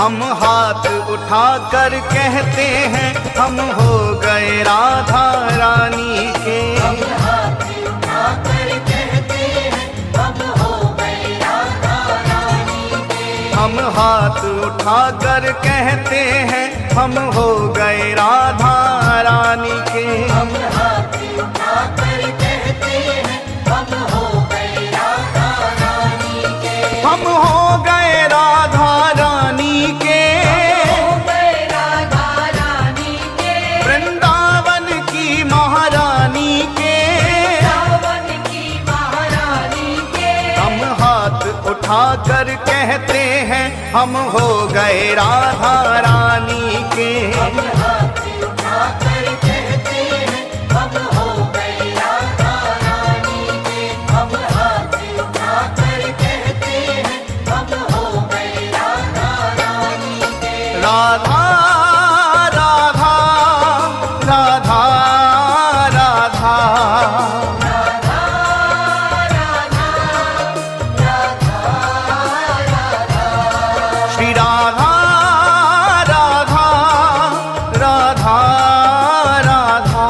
हम हाथ उठाकर कहते हैं हम हो गए राधा रानी के। हम हाथ उठाकर कहते हैं हम हो गए राधा रानी के। हम हाथ उठाकर कहते हैं हम हो गए राधा रानी के। हम हाथ उठाकर कहते हैं हम हो गए राधा रानी के। हम हो गए राधा रानी के। हो गए राधा रानी के। वृंदावन की महारानी के। वृंदावन की महारानी के। हम हाथ उठाकर कहते हैं हम हो गए राधा रानी के। हम हाथ उठाकर कहते हैं हम हो गए राधा रानी के। हम हाथ उठाकर कहते हैं हम हो गए राधा रानी के। राधा राधा राधा राधा राधा राधा राधा राधा। श्री राधा राधा राधा राधा।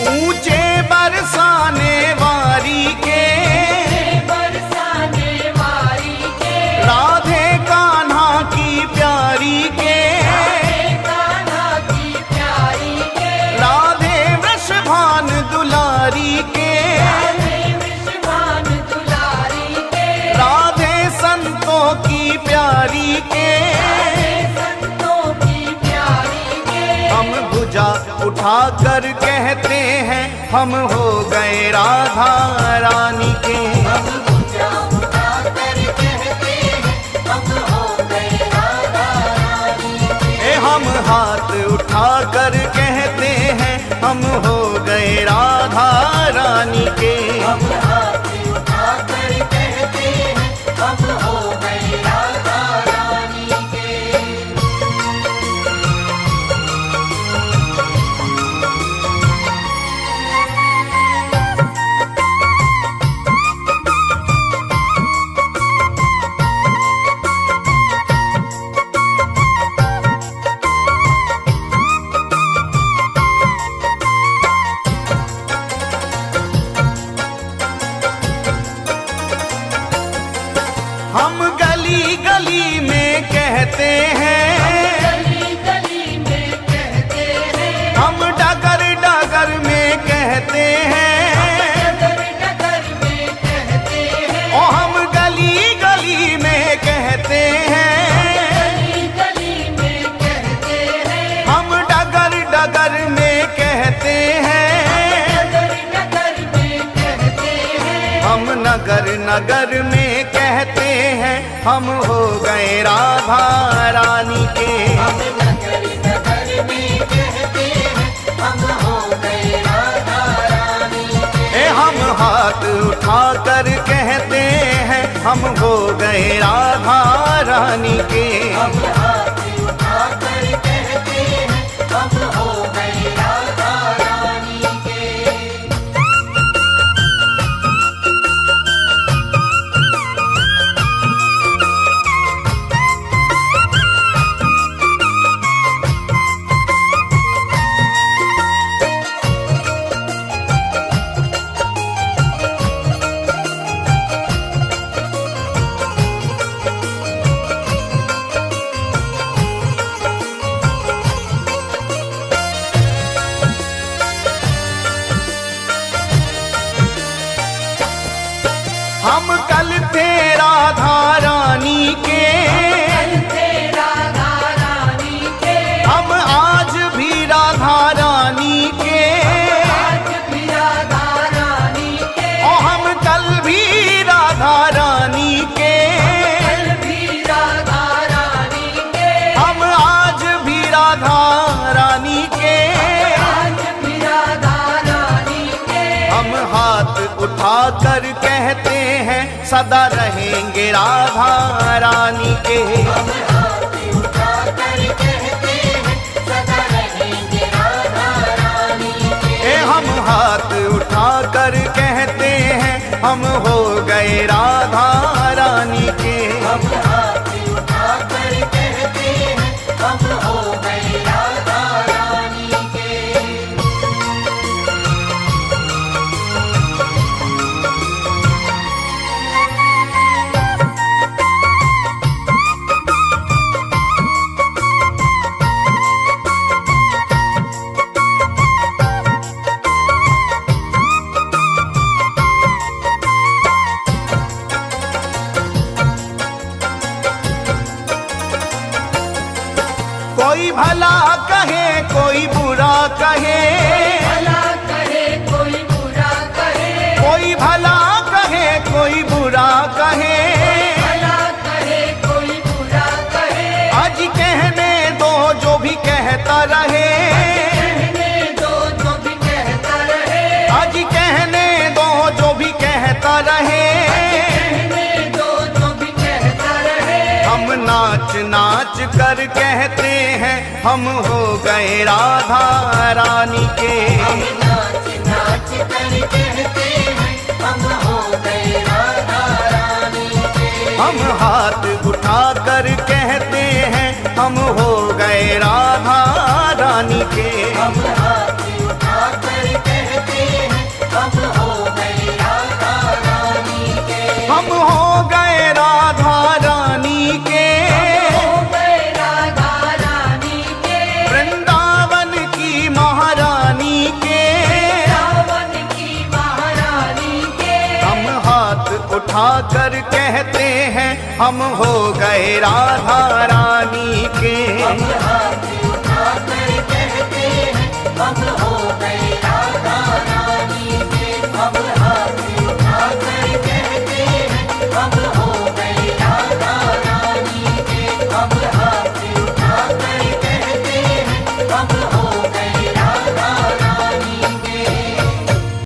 ऊंचे बरसाने वारी के। बरसाने वारी के। राधे कान्हा की प्यारी के। कान्हा की प्यारी के। राधे वृषभान दुलारी के। राधे विश्वान दुलारी के। राधे संतों की प्यारी के। संतों की प्यारी के। हम भुजा उठाकर कहते हैं हम हो गए राधा रानी के। हम भुजा उठाकर कहते हैं हम हो गए राधा रानी के। हम हाथ उठाकर कहते हैं हम हो गए राधा रानी के। हम हाथ उठाकर कहते हैं हम हो गए राधा रानी के। हम गली गली में कहते हैं। गली गली में कहते हैं। हम डगर डगर में कहते हैं। डगर डगर में कहते हैं। ओ हम गली गली में कहते हैं। गली गली में कहते हैं। हम डगर डगर में कहते हैं। डगर डगर में कहते हैं। हम नगर नगर में कहते हैं हम हो गए राधा रानी के। हम नगर नगर में कहते हैं हम हो गए राधा रानी के। हम हाथ उठाकर कहते हैं हम हो गए राधा रानी के। हम हाथ उठाकर कहते हैं हम हो गए राधा रानी के। सदा रहेंगे राधा रानी के। हम हाथ उठाकर कहते हैं सदा रहेंगे राधा रानी के। हम हाथ उठाकर कहते हैं हम हो गए राधा रानी के। हम हाथ उठाकर कहते हैं हम हो गए राधा रानी के। कोई भला कहे कोई बुरा कहे, भला कहे कोई बुरा कहे, कोई भला कहे कोई बुरा कहे, भला कहे कोई बुरा कहे। आज कहने दो जो भी कहता रहे, कहने दो जो भी कहता रहे, आज कहने दो जो भी कहता रहे। कहने दो जो भी कहता रहे। हम नाच नाच कर कहते हैं हम हो गए राधा रानी के। हम नाच नाच कर कहते हैं हम हो गए राधा रानी के। हम हाथ उठा कर कहते हैं हम हो गए राधा रानी के। हम हाथ उठाकर कहते हैं हम हो गए राधा रानी के। हम हो गए राधा रानी के। हो गए राधा रानी के। वृंदावन की महारानी के। रावण की महारानी के। हम हाथ उठा कर कहते हैं हम हो गए राधा रानी के। हम हाथ उठाकर कहते हैं हम हो गए राधा रानी के। हम हाथ उठाकर कहते हैं हम हो गए राधा रानी के। हम हाथ उठाकर कहते हैं हम हो